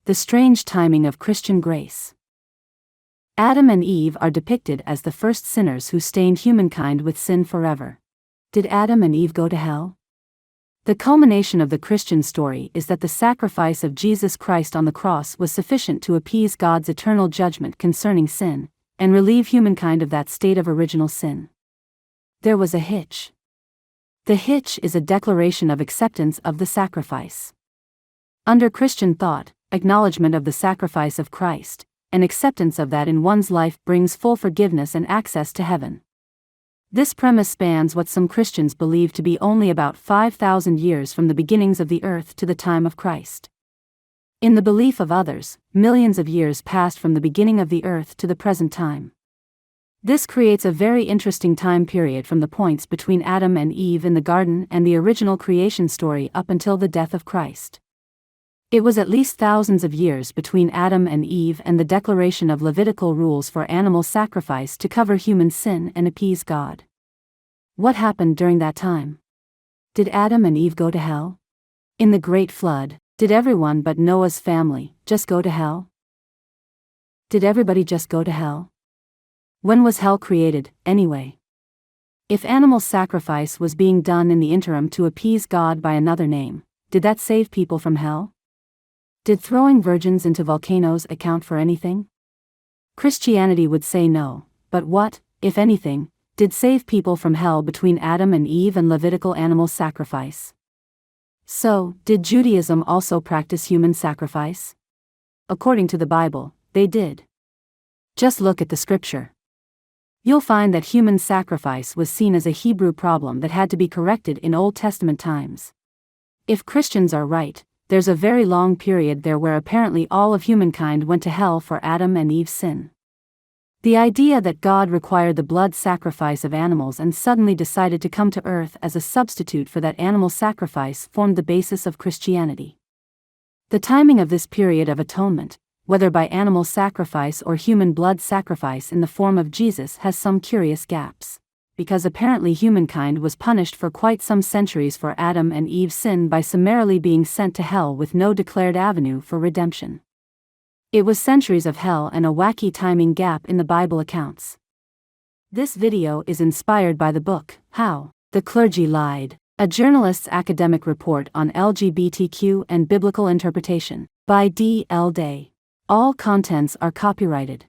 The strange timing of Christian grace. Adam and Eve are depicted as the first sinners who stained humankind with sin forever. Did Adam and Eve go to hell? The culmination of the Christian story is that the sacrifice of Jesus Christ on the cross was sufficient to appease God's eternal judgment concerning sin, and relieve humankind of that state of original sin. There was a hitch. The hitch is a declaration of acceptance of the sacrifice. Under Christian thought, acknowledgement of the sacrifice of Christ, and acceptance of that in one's life brings full forgiveness and access to heaven. This premise spans what some Christians believe to be only about 5,000 years from the beginnings of the earth to the time of Christ. In the belief of others, millions of years passed from the beginning of the earth to the present time. This creates a very interesting time period from the points between Adam and Eve in the garden and the original creation story up until the death of Christ. It was at least thousands of years between Adam and Eve and the declaration of Levitical rules for animal sacrifice to cover human sin and appease God. What happened during that time? Did Adam and Eve go to hell? In the Great Flood, did everyone but Noah's family just go to hell? Did everybody just go to hell? When was hell created, anyway? If animal sacrifice was being done in the interim to appease God by another name, did that save people from hell? Did throwing virgins into volcanoes account for anything? Christianity would say no, but what, if anything, did save people from hell between Adam and Eve and Levitical animal sacrifice? So, did Judaism also practice human sacrifice? According to the Bible, they did. Just look at the scripture. You'll find that human sacrifice was seen as a Hebrew problem that had to be corrected in Old Testament times. If Christians are right, there's a very long period there where apparently all of humankind went to hell for Adam and Eve's sin. The idea that God required the blood sacrifice of animals and suddenly decided to come to earth as a substitute for that animal sacrifice formed the basis of Christianity. The timing of this period of atonement, whether by animal sacrifice or human blood sacrifice in the form of Jesus, has some curious gaps, because apparently humankind was punished for quite some centuries for Adam and Eve's sin by summarily being sent to hell with no declared avenue for redemption. It was centuries of hell and a wacky timing gap in the Bible accounts. This video is inspired by the book, How the Clergy Lied, a journalist's academic report on LGBTQ and biblical interpretation, by D. L. Day. All contents are copyrighted.